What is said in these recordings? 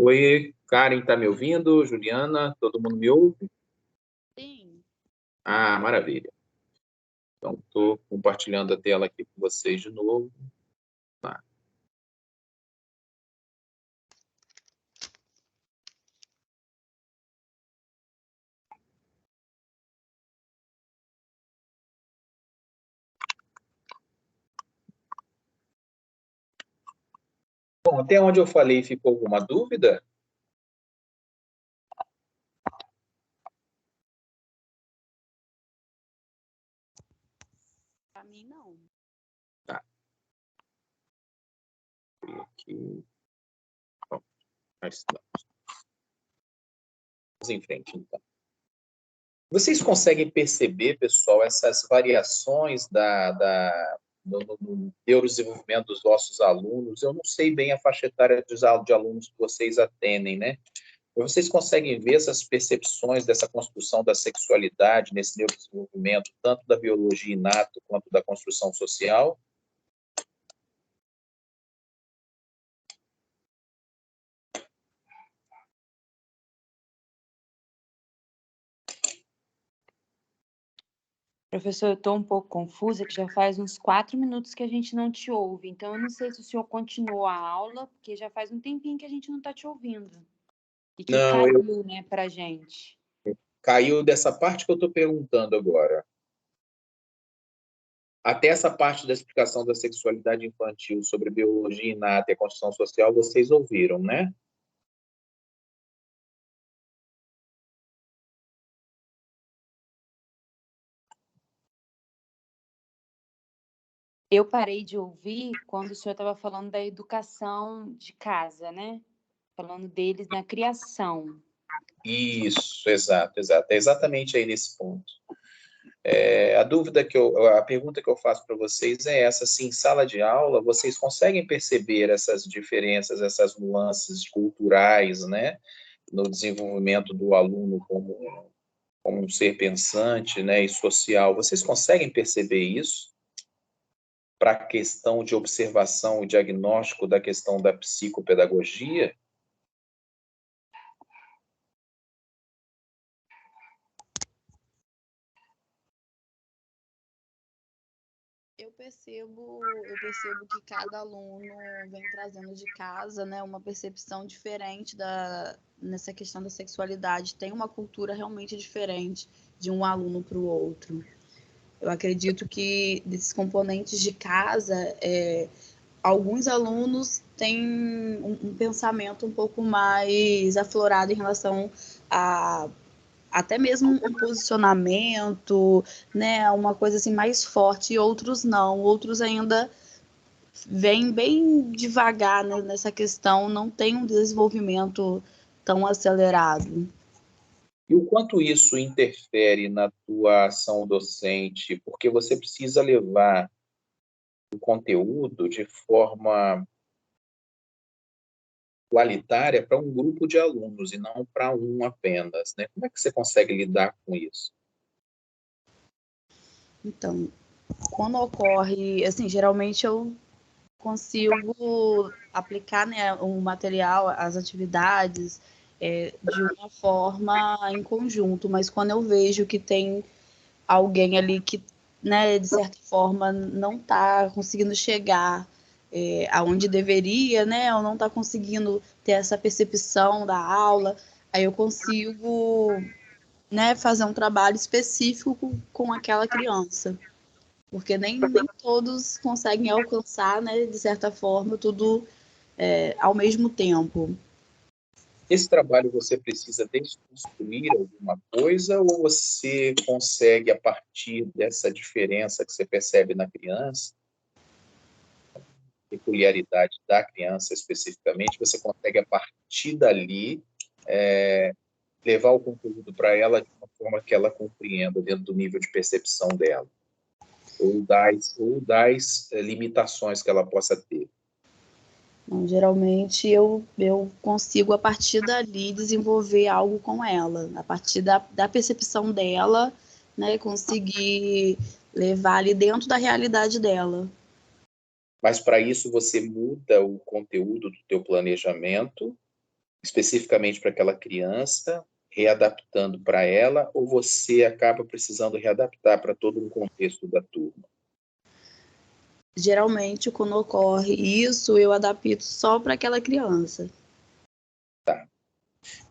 Oi, Karen, está me ouvindo? Juliana, todo mundo me ouve? Sim. Ah, maravilha. Então, estou compartilhando a tela aqui com vocês de novo. Tá. Bom, até onde eu falei, ficou alguma dúvida? Para mim, não. Tá. Aqui. Bom, vamos em frente, então. Vocês conseguem perceber, pessoal, essas variações no neurodesenvolvimento dos nossos alunos? Eu não sei bem a faixa etária de alunos que vocês atendem, né? Vocês conseguem ver essas percepções dessa construção da sexualidade nesse neurodesenvolvimento, tanto da biologia inata quanto da construção social? Professor, eu estou um pouco confusa, que já faz uns 4 minutos que a gente não te ouve. Então, eu não sei se o senhor continuou a aula, porque já faz um tempinho que a gente não está te ouvindo. E que Não, caiu, né, para a gente. Caiu dessa parte que eu estou perguntando agora. Até essa parte da explicação da sexualidade infantil sobre biologia inata e a construção social, vocês ouviram, né? Eu parei de ouvir quando o senhor estava falando da educação de casa, né? Falando deles na criação. Isso, exato. É exatamente aí nesse ponto. A pergunta que eu faço para vocês é essa: se em sala de aula vocês conseguem perceber essas diferenças, essas nuances culturais, né, no desenvolvimento do aluno como um ser pensante, né, e social? Vocês conseguem perceber isso para a questão de observação e diagnóstico da questão da psicopedagogia? Eu percebo que cada aluno vem trazendo de casa, né, uma percepção diferente nessa questão da sexualidade. Tem uma cultura realmente diferente de um aluno para o outro. Eu acredito que desses componentes de casa, alguns alunos têm um pensamento um pouco mais aflorado em relação a até mesmo um posicionamento, né, uma coisa assim mais forte, e outros não, outros ainda vêm bem devagar, né, nessa questão, não tem um desenvolvimento tão acelerado. E o quanto isso interfere na tua ação docente? Porque você precisa levar o conteúdo de forma igualitária para um grupo de alunos e não para um apenas, né? Como é que você consegue lidar com isso? Então, quando ocorre, assim, geralmente eu consigo aplicar, né, o material, as atividades, de uma forma em conjunto, mas quando eu vejo que tem alguém ali que, né, de certa forma não está conseguindo chegar aonde deveria, né, ou não está conseguindo ter essa percepção da aula, aí eu consigo, né, fazer um trabalho específico com aquela criança. Porque nem todos conseguem alcançar, né, de certa forma, tudo ao mesmo tempo. Esse trabalho você precisa desconstruir alguma coisa ou você consegue, a partir dessa diferença que você percebe na criança, peculiaridade da criança especificamente, você consegue, a partir dali, levar o conteúdo para ela de uma forma que ela compreenda dentro do nível de percepção dela, ou das limitações que ela possa ter? Então, geralmente eu consigo, a partir dali, desenvolver algo com ela, a partir da percepção dela, né, conseguir levar ali dentro da realidade dela. Mas para isso você muda o conteúdo do teu planejamento, especificamente para aquela criança, readaptando para ela, ou você acaba precisando readaptar para todo um contexto da turma? Geralmente, quando ocorre isso, eu adapto só para aquela criança.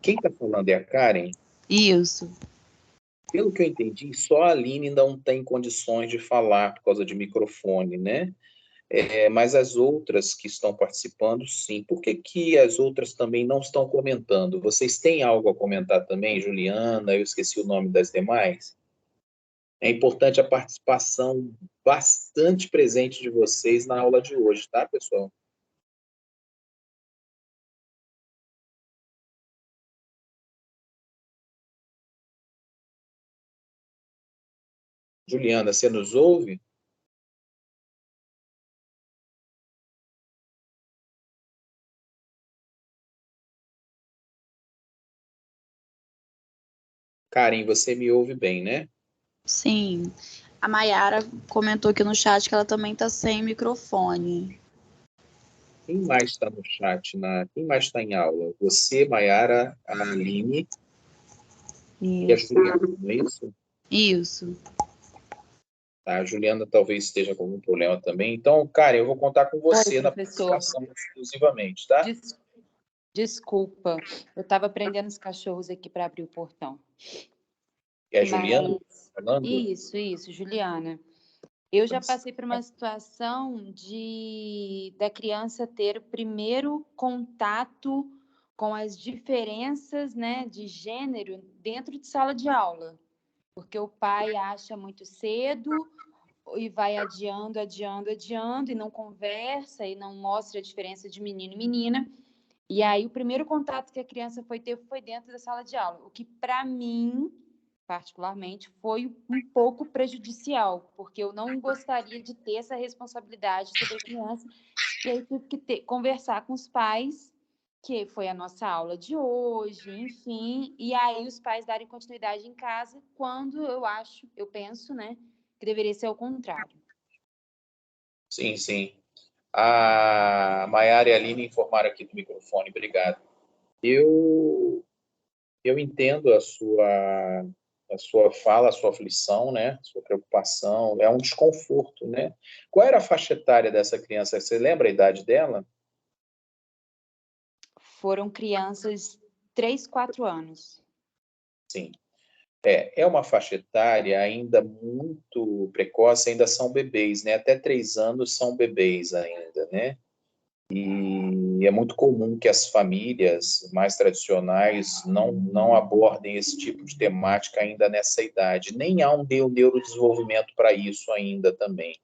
Quem está falando é a Karen? Isso. Pelo que eu entendi, só a Aline não tem condições de falar por causa de microfone, né? Mas as outras que estão participando, sim. Por que que as outras também não estão comentando? Vocês têm algo a comentar também, Juliana? Eu esqueci o nome das demais. É importante a participação bastante presente de vocês na aula de hoje, tá, pessoal? Juliana, você nos ouve? Karen, você me ouve bem, né? Sim. A Mayara comentou aqui no chat que ela também está sem microfone. Quem mais está no chat? Quem mais está em aula? Você, Mayara, a Aline e a Isso. Juliana, não é isso? Isso. Tá, a Juliana talvez esteja com algum problema também. Então, Karen, eu vou contar com Oi, você na professor. participação exclusivamente, tá? Desculpa, eu estava prendendo os cachorros aqui para abrir o portão. É a Juliana Mas falando? isso, Juliana. Eu já Pois. passei por uma situação da criança ter o primeiro contato com as diferenças, né, de gênero dentro de sala de aula, porque o pai acha muito cedo e vai adiando e não conversa e não mostra a diferença de menino e menina. E aí o primeiro contato que a criança foi ter foi dentro da sala de aula, o que para mim, particularmente, foi um pouco prejudicial, porque eu não gostaria de ter essa responsabilidade sobre a criança, e aí tive que conversar com os pais, que foi a nossa aula de hoje, enfim, e aí os pais darem continuidade em casa, quando eu penso, né, que deveria ser o contrário. Sim, sim. A Mayara e a Aline informaram aqui do microfone, obrigado. Eu entendo a sua fala, a sua aflição, né? A sua preocupação, é um desconforto, né? Qual era a faixa etária dessa criança? Você lembra a idade dela? Foram crianças 3, 4 anos. Sim. É uma faixa etária ainda muito precoce, ainda são bebês, né? Até 3 anos são bebês ainda, né? E é muito comum que as famílias mais tradicionais não abordem esse tipo de temática ainda nessa idade. Nem há um neurodesenvolvimento para isso ainda também.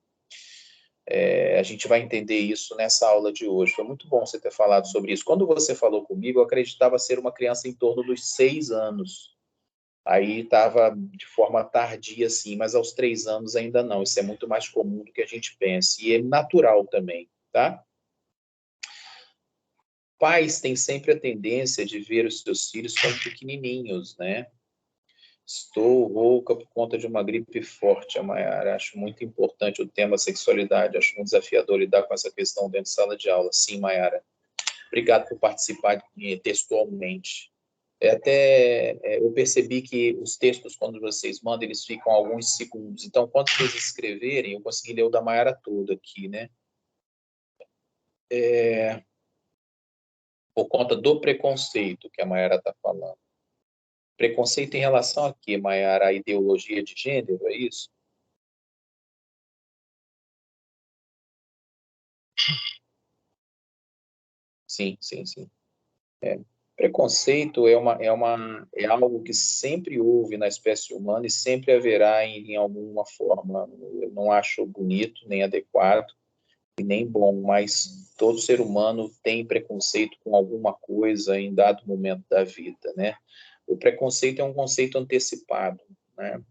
A gente vai entender isso nessa aula de hoje. Foi muito bom você ter falado sobre isso. Quando você falou comigo, eu acreditava ser uma criança em torno dos 6 anos. Aí estava de forma tardia, sim, mas aos 3 anos ainda não. Isso é muito mais comum do que a gente pensa. E é natural também, tá? Pais têm sempre a tendência de ver os seus filhos como pequenininhos, né? Estou rouca por conta de uma gripe forte, a Mayara. Acho muito importante o tema sexualidade. Acho muito desafiador lidar com essa questão dentro de sala de aula. Sim, Mayara. Obrigado por participar textualmente. Eu percebi que os textos, quando vocês mandam, eles ficam alguns segundos. Então, quando vocês escreverem, eu consegui ler o da Mayara todo aqui, né? Por conta do preconceito que a Mayara está falando. Preconceito em relação a quê, Mayara? A ideologia de gênero, é isso? Sim, sim, sim. Preconceito é algo que sempre houve na espécie humana e sempre haverá em alguma forma. Eu não acho bonito, nem adequado e nem bom, mas todo ser humano tem preconceito com alguma coisa em dado momento da vida, né? O preconceito é um conceito antecipado, né?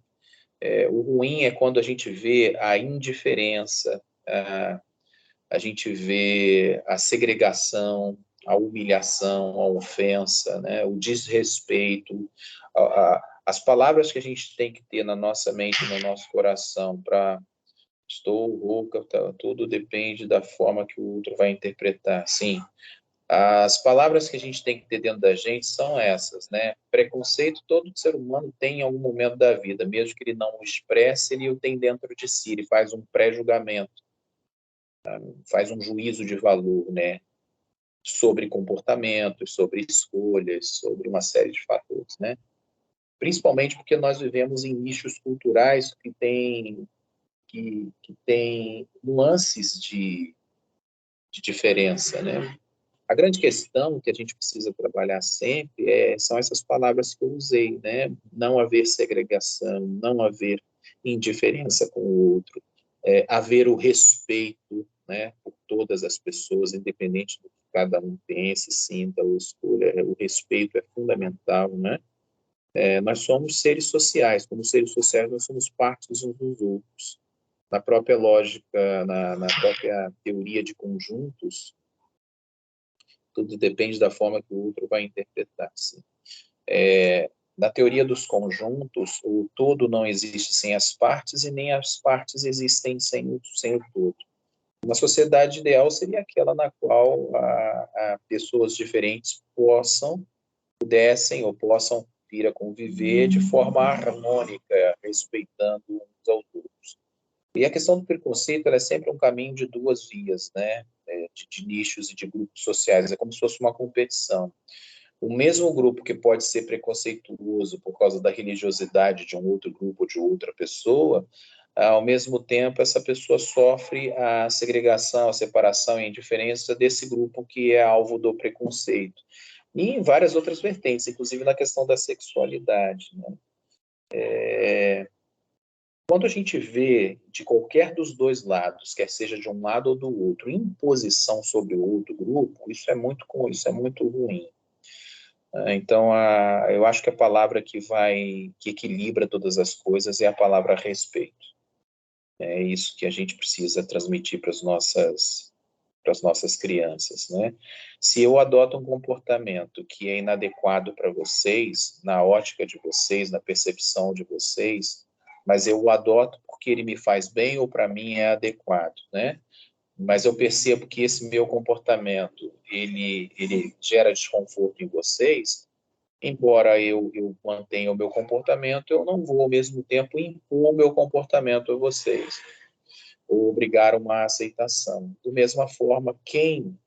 O ruim é quando a gente vê a indiferença, a gente vê a segregação, a humilhação, a ofensa, né? O desrespeito, as palavras que a gente tem que ter na nossa mente, no nosso coração, para estou rouca, tá, tudo depende da forma que o outro vai interpretar. Sim, as palavras que a gente tem que ter dentro da gente são essas, né? Preconceito todo ser humano tem em algum momento da vida, mesmo que ele não o expresse, ele o tem dentro de si, ele faz um pré-julgamento, faz um juízo de valor, né? Sobre comportamentos, sobre escolhas, sobre uma série de fatores, né? Principalmente porque nós vivemos em nichos culturais que tem nuances de diferença, né? A grande questão que a gente precisa trabalhar sempre são essas palavras que eu usei, né? Não haver segregação, não haver indiferença com o outro, haver o respeito, né, por todas as pessoas, independente do que cada um pense, sinta ou escolha. O respeito é fundamental, né? Nós somos seres sociais, como seres sociais nós somos partes uns dos outros. Na própria lógica, na própria teoria de conjuntos, tudo depende da forma que o outro vai interpretar. Assim. Na teoria dos conjuntos, o todo não existe sem as partes e nem as partes existem sem o todo. Uma sociedade ideal seria aquela na qual pessoas diferentes pudessem ou possam vir a conviver de forma harmônica, respeitando uns aos outros. E a questão do preconceito ela é sempre um caminho de duas vias, né? De nichos e de grupos sociais. É como se fosse uma competição. O mesmo grupo que pode ser preconceituoso por causa da religiosidade de um outro grupo ou de outra pessoa, ao mesmo tempo essa pessoa sofre a segregação, a separação e a indiferença desse grupo que é alvo do preconceito. E em várias outras vertentes, inclusive na questão da sexualidade, né? Quando a gente vê de qualquer dos dois lados, quer seja de um lado ou do outro, imposição sobre o outro grupo, isso é muito ruim. Então, eu acho que a palavra que equilibra todas as coisas é a palavra respeito. É isso que a gente precisa transmitir para as nossas crianças, né? Se eu adoto um comportamento que é inadequado para vocês, na ótica de vocês, na percepção de vocês, mas eu o adoto porque ele me faz bem ou para mim é adequado, né? Mas eu percebo que esse meu comportamento, ele gera desconforto em vocês, embora eu mantenha o meu comportamento, eu não vou ao mesmo tempo impor o meu comportamento a vocês, ou obrigar uma aceitação. Da mesma forma, quem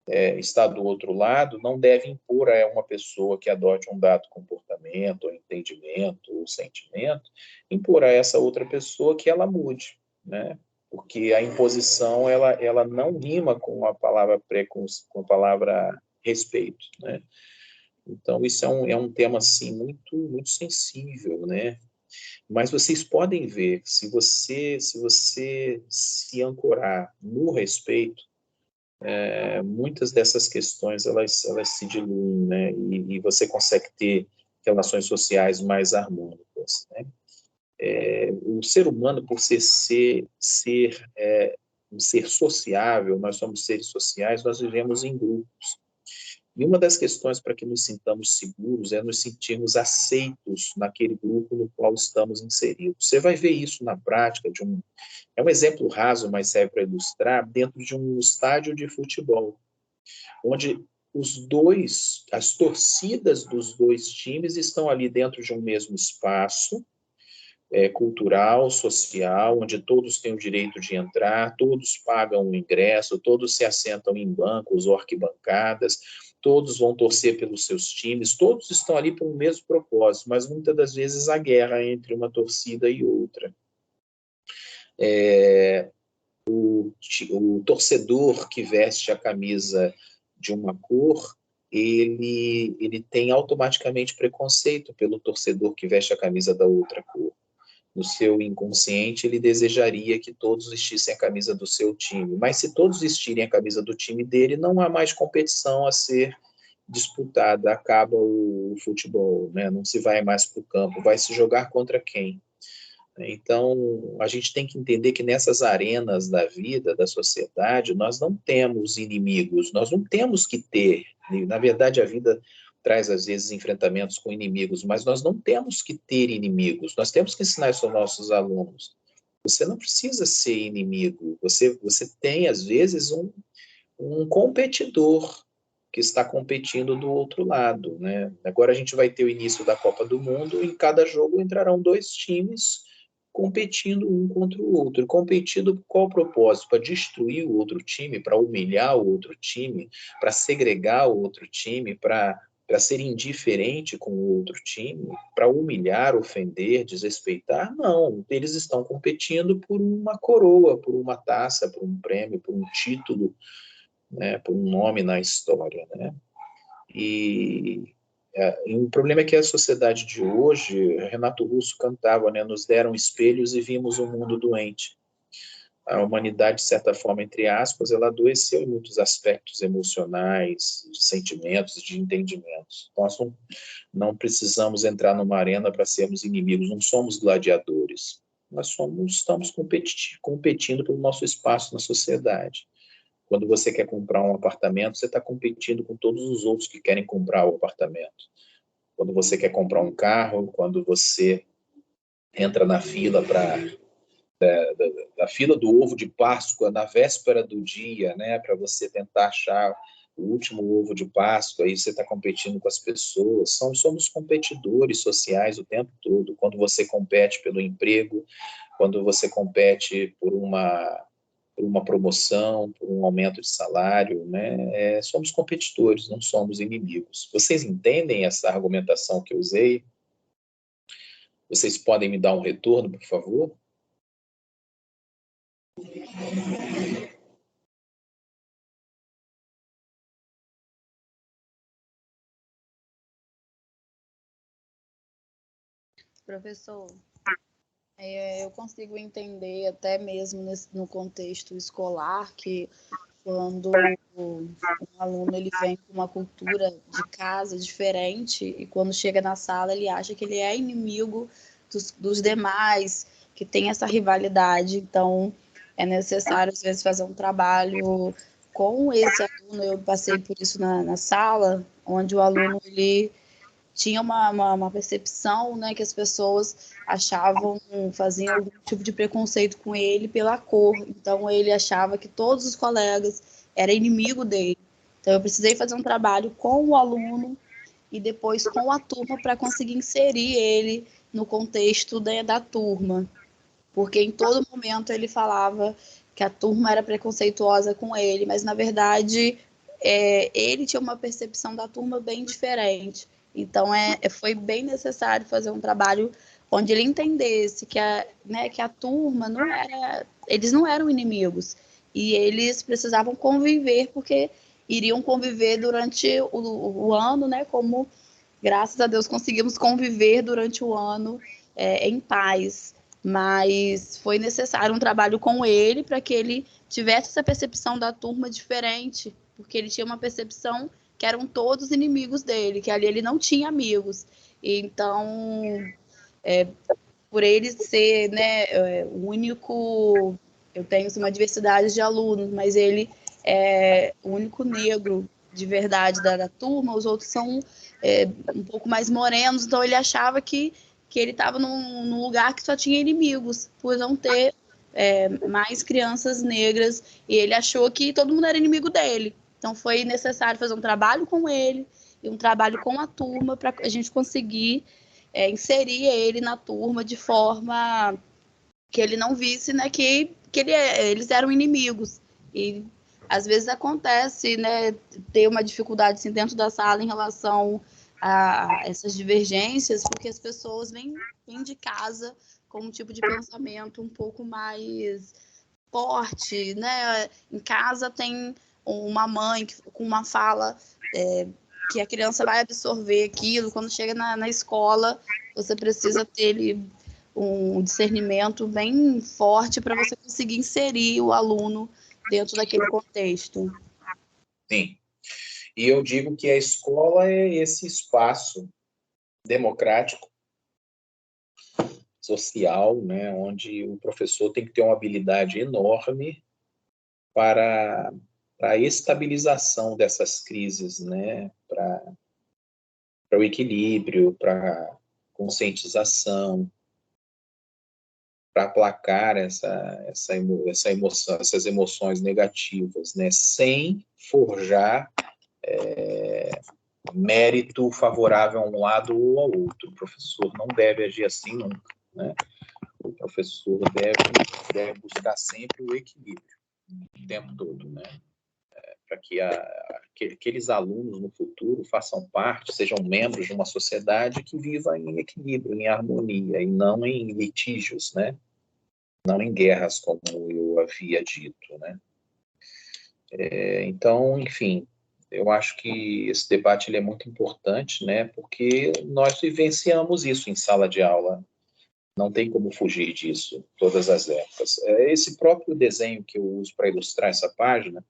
está do outro lado não deve impor a uma pessoa que adote um dado comportamento, ou entendimento, ou sentimento, impor a essa outra pessoa que ela mude, né? Porque a imposição ela não rima com a palavra com a palavra respeito, né? Então isso é um tema assim muito sensível, né? Mas vocês podem ver, se você se ancorar no respeito, muitas dessas questões elas se diluem, né? E você consegue ter relações sociais mais harmônicas, né? O ser humano, por ser um ser sociável, nós somos seres sociais, nós vivemos em grupos. E uma das questões para que nos sintamos seguros é nos sentirmos aceitos naquele grupo no qual estamos inseridos. Você vai ver isso na prática é um exemplo raso, mas serve para ilustrar, dentro de um estádio de futebol, onde as torcidas dos dois times estão ali dentro de um mesmo espaço, cultural, social, onde todos têm o direito de entrar, todos pagam o ingresso, todos se assentam em bancos ou arquibancadas, todos vão torcer pelos seus times, todos estão ali por um mesmo propósito, mas muitas das vezes há guerra entre uma torcida e outra. O torcedor que veste a camisa de uma cor, ele tem automaticamente preconceito pelo torcedor que veste a camisa da outra cor. No seu inconsciente, ele desejaria que todos vestissem a camisa do seu time. Mas se todos vestirem a camisa do time dele, não há mais competição a ser disputada. Acaba o futebol, né? Não se vai mais para o campo. Vai se jogar contra quem? Então, a gente tem que entender que nessas arenas da vida, da sociedade, nós não temos inimigos, nós não temos que ter. Na verdade, a vida traz, às vezes, enfrentamentos com inimigos, mas nós não temos que ter inimigos, nós temos que ensinar isso aos nossos alunos. Você não precisa ser inimigo, você tem, às vezes, um competidor que está competindo do outro lado, né? Agora a gente vai ter o início da Copa do Mundo e em cada jogo entrarão 2 times competindo um contra o outro. Competindo por qual propósito? Para destruir o outro time, para humilhar o outro time, para segregar o outro time, para ser indiferente com o outro time, para humilhar, ofender, desrespeitar? Não, eles estão competindo por uma coroa, por uma taça, por um prêmio, por um título, né, por um nome na história, né? E o problema é que a sociedade de hoje, Renato Russo cantava, né, nos deram espelhos e vimos um mundo doente. A humanidade, de certa forma, entre aspas, ela adoeceu em muitos aspectos emocionais, de sentimentos, de entendimentos. Nós não precisamos entrar numa arena para sermos inimigos, não somos gladiadores. Nós estamos competindo pelo nosso espaço na sociedade. Quando você quer comprar um apartamento, você está competindo com todos os outros que querem comprar o apartamento. Quando você quer comprar um carro, quando você entra na fila da fila do ovo de Páscoa, na véspera do dia, né, para você tentar achar o último ovo de Páscoa, aí você está competindo com as pessoas. Somos competidores sociais o tempo todo. Quando você compete pelo emprego, quando você compete por uma promoção, por um aumento de salário, né? Somos competidores, não somos inimigos. Vocês entendem essa argumentação que eu usei? Vocês podem me dar um retorno, por favor? Professor, eu consigo entender até mesmo no contexto escolar que quando um aluno ele vem com uma cultura de casa diferente e quando chega na sala ele acha que ele é inimigo dos demais, que tem essa rivalidade. Então, é necessário, às vezes, fazer um trabalho com esse aluno. Eu passei por isso na sala, onde o aluno ele tinha uma percepção, né, que as pessoas achavam, faziam algum tipo de preconceito com ele pela cor. Então, ele achava que todos os colegas eram inimigo dele. Então, eu precisei fazer um trabalho com o aluno e depois com a turma para conseguir inserir ele no contexto da turma. Porque em todo momento ele falava que a turma era preconceituosa com ele, mas na verdade ele tinha uma percepção da turma bem diferente. Então foi bem necessário fazer um trabalho onde ele entendesse que a turma não era, eles não eram inimigos e eles precisavam conviver porque iriam conviver durante o ano, né? Como graças a Deus conseguimos conviver durante o ano em paz. Mas foi necessário um trabalho com ele para que ele tivesse essa percepção da turma diferente, porque ele tinha uma percepção que eram todos inimigos dele, que ali ele não tinha amigos. Então, por ele ser, né, o único, eu tenho uma diversidade de alunos, mas ele é o único negro de verdade da turma, os outros são um pouco mais morenos, então ele achava que ele estava num lugar que só tinha inimigos, por não ter mais crianças negras, e ele achou que todo mundo era inimigo dele. Então foi necessário fazer um trabalho com ele e um trabalho com a turma para a gente conseguir inserir ele na turma de forma que ele não visse, né, que eles eram inimigos. E às vezes acontece, né, ter uma dificuldade assim, dentro da sala em relação a essas divergências, porque as pessoas vêm de casa com um tipo de pensamento um pouco mais forte, né? Em casa tem uma mãe com uma fala que a criança vai absorver aquilo. Quando chega na escola, você precisa ter um discernimento bem forte para você conseguir inserir o aluno dentro daquele contexto. Sim. E eu digo que a escola é esse espaço democrático, social, né, onde o professor tem que ter uma habilidade enorme para a estabilização dessas crises, né, para o equilíbrio, para a conscientização, para aplacar essa emoção, essas emoções negativas, né, sem forjar mérito favorável a um lado ou ao outro. O professor não deve agir assim nunca, né? O professor deve buscar sempre o equilíbrio o tempo todo, né? Para que aqueles alunos no futuro façam parte, sejam membros de uma sociedade que viva em equilíbrio, em harmonia, e não em litígios, né? Não em guerras, como eu havia dito, né? Então, enfim, eu acho que esse debate ele é muito importante, né? Porque nós vivenciamos isso em sala de aula. Não tem como fugir disso, todas as épocas. Esse próprio desenho que eu uso para ilustrar essa página,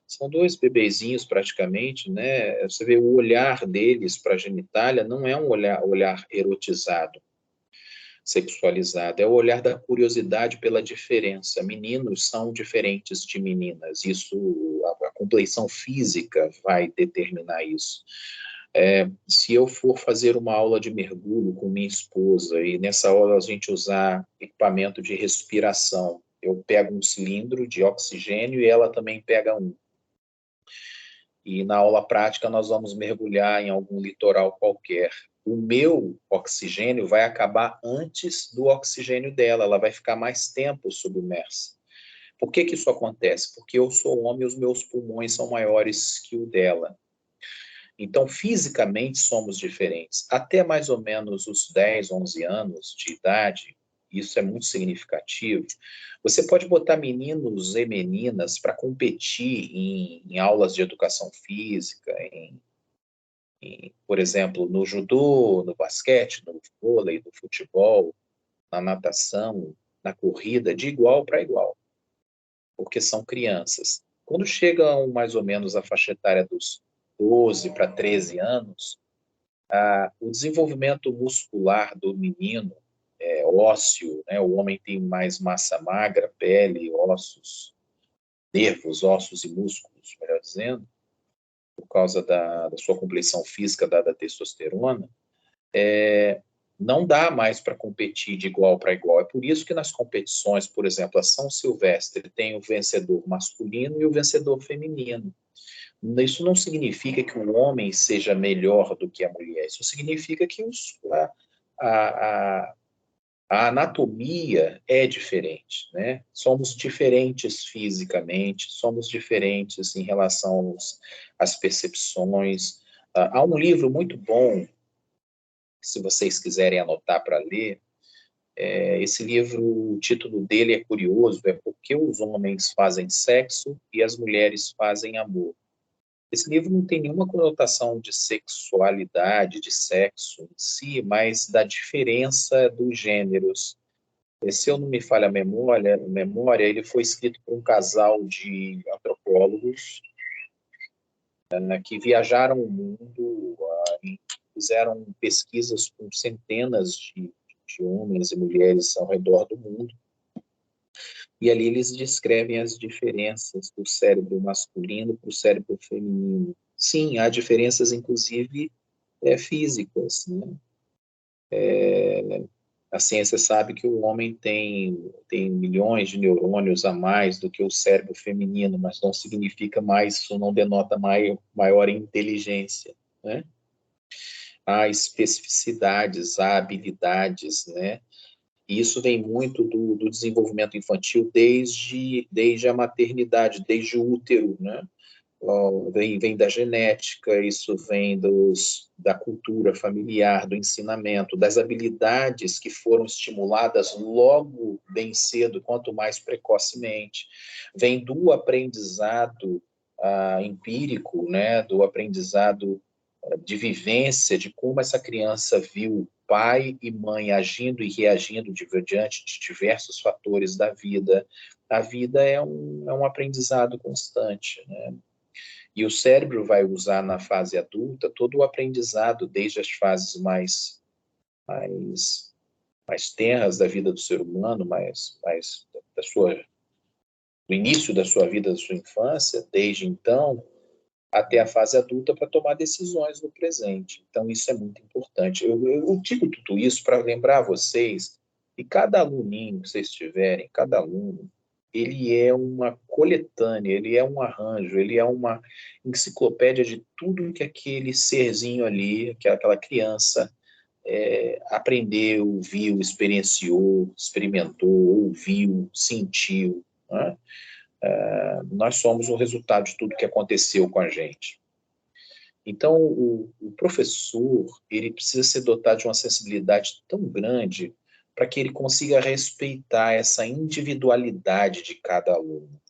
são dois bebezinhos praticamente, né? Você vê o olhar deles para a genitália, não é um olhar erotizado, sexualizado, é o olhar da curiosidade pela diferença. Meninos são diferentes de meninas, isso, a compleição física vai determinar isso. Se eu for fazer uma aula de mergulho com minha esposa e nessa aula a gente usar equipamento de respiração, eu pego um cilindro de oxigênio e ela também pega um. E na aula prática nós vamos mergulhar em algum litoral qualquer. O meu oxigênio vai acabar antes do oxigênio dela, ela vai ficar mais tempo submersa. Por que isso acontece? Porque eu sou homem e os meus pulmões são maiores que o dela. Então, fisicamente, somos diferentes. Até mais ou menos os 10, 11 anos de idade, isso é muito significativo, você pode botar meninos e meninas para competir em aulas de educação física, por exemplo, no judô, no basquete, no vôlei, no futebol, na natação, na corrida, de igual para igual, porque são crianças. Quando chegam mais ou menos a faixa etária dos 12 para 13 anos, o desenvolvimento muscular do menino é ósseo, né? O homem tem mais massa magra, pele, ossos, nervos, ossos e músculos, melhor dizendo, por causa da sua compleição física da testosterona, não dá mais para competir de igual para igual. É por isso que nas competições, por exemplo, a São Silvestre tem o vencedor masculino e o vencedor feminino. Isso não significa que o homem seja melhor do que a mulher, isso significa que a, a anatomia é diferente, né? Somos diferentes fisicamente, somos diferentes em relação às percepções. Há um livro muito bom, se vocês quiserem anotar para ler, esse livro, o título dele é curioso, é Por que os homens fazem sexo e as mulheres fazem amor. Esse livro não tem nenhuma conotação de sexualidade, de sexo em si, mas da diferença dos gêneros. Se eu não me falha a memória, ele foi escrito por um casal de antropólogos, né, que viajaram o mundo, e fizeram pesquisas com centenas de homens e mulheres ao redor do mundo. E ali eles descrevem as diferenças do cérebro masculino para o cérebro feminino. Sim, há diferenças, inclusive, físicas, né? A ciência sabe que o homem tem milhões de neurônios a mais do que o cérebro feminino, mas não significa mais, isso não denota maior inteligência, né? Há especificidades, há habilidades, né? E isso vem muito do desenvolvimento infantil desde a maternidade, desde o útero, né? Vem da genética, isso vem da cultura familiar, do ensinamento, das habilidades que foram estimuladas logo bem cedo, quanto mais precocemente. Vem do aprendizado empírico, né, do aprendizado de vivência, de como essa criança viu pai e mãe agindo e reagindo diante de diversos fatores da vida. A vida é um aprendizado constante, né? E o cérebro vai usar na fase adulta todo o aprendizado, desde as fases mais mais tenras da vida do ser humano, mais do início da sua vida, da sua infância, desde então, até a fase adulta, para tomar decisões no presente. Então, isso é muito importante. Eu digo tudo isso para lembrar vocês que cada aluninho que vocês tiverem, cada aluno, ele é uma coletânea, ele é um arranjo, ele é uma enciclopédia de tudo que aquele serzinho ali, que aquela criança aprendeu, viu, experienciou, experimentou, ouviu, sentiu, né? Nós somos o resultado de tudo que aconteceu com a gente. Então, o professor, ele precisa ser dotado de uma sensibilidade tão grande para que ele consiga respeitar essa individualidade de cada aluno.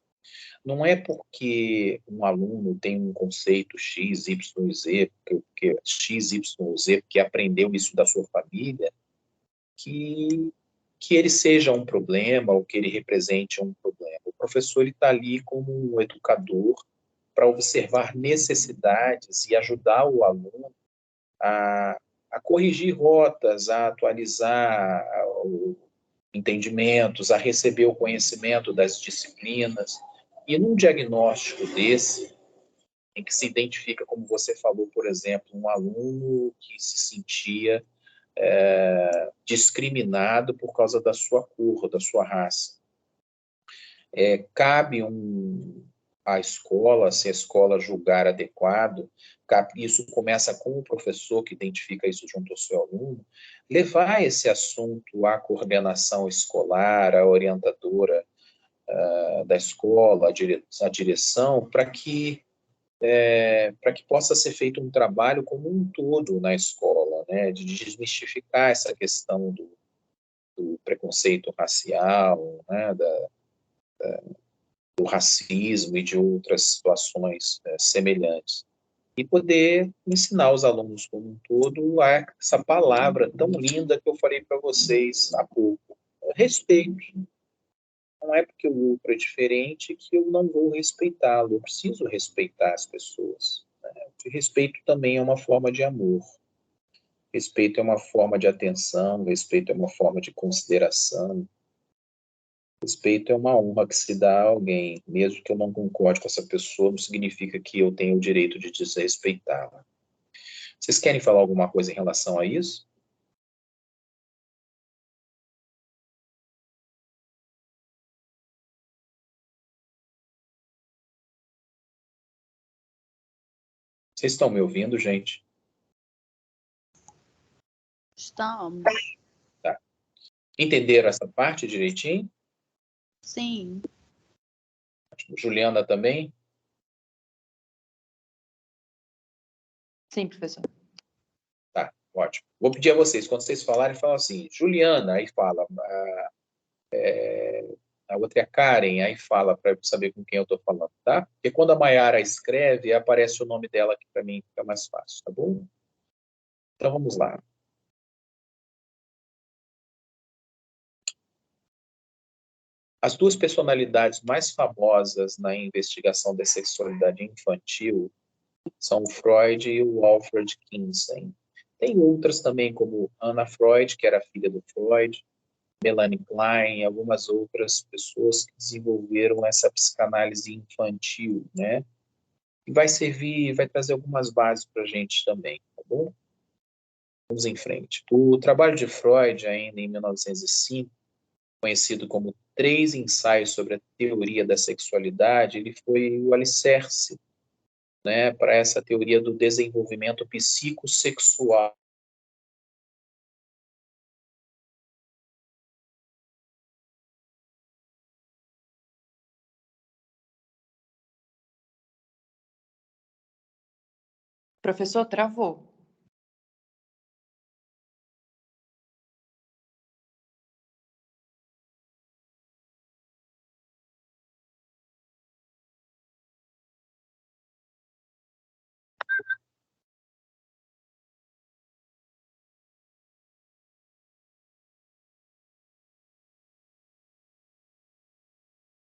Não é porque um aluno tem um conceito X, Y, Z, porque X, Y, Z, porque aprendeu isso da sua família, que ele seja um problema ou que ele represente um problema. O professor está ali como um educador para observar necessidades e ajudar o aluno a, a corrigir rotas, a atualizar entendimentos, a receber o conhecimento das disciplinas. E num diagnóstico desse, em que se identifica, como você falou, por exemplo, um aluno que se sentia discriminado por causa da sua cor, da sua raça. Cabe à escola, se a escola julgar adequado, isso começa com o professor que identifica isso junto ao seu aluno, levar esse assunto à coordenação escolar, à orientadora da escola, à direção, para que possa ser feito um trabalho como um todo na escola, né, de desmistificar essa questão do preconceito racial, né, do racismo e de outras situações semelhantes. E poder ensinar os alunos como um todo a essa palavra tão linda que eu falei para vocês há pouco, respeito. Não é porque o outro é diferente que eu não vou respeitá-lo, eu preciso respeitar as pessoas. Né? Respeito também é uma forma de amor. Respeito é uma forma de atenção, respeito é uma forma de consideração. Respeito é uma honra que se dá a alguém, mesmo que eu não concorde com essa pessoa, não significa que eu tenho o direito de desrespeitá-la. Vocês querem falar alguma coisa em relação a isso? Vocês estão me ouvindo, gente? Estamos. Tá. Entenderam essa parte direitinho? Sim. Juliana também? Sim, professor. Tá, ótimo. Vou pedir a vocês, quando vocês falarem, falam assim, Juliana, aí fala, a outra é a Karen, aí fala para eu saber com quem eu estou falando, tá? Porque quando a Mayara escreve, aparece o nome dela aqui para mim, fica mais fácil, tá bom? Então vamos lá. As duas personalidades mais famosas na investigação da sexualidade infantil são o Freud e o Alfred Kinsey. Tem outras também, como Anna Freud, que era filha do Freud, Melanie Klein, e algumas outras pessoas que desenvolveram essa psicanálise infantil, né? E vai servir, vai trazer algumas bases para a gente também, tá bom? Vamos em frente. O trabalho de Freud, ainda em 1905, conhecido como Três Ensaios sobre a Teoria da Sexualidade, ele foi o alicerce, né, para essa teoria do desenvolvimento psicossexual. Professor, travou.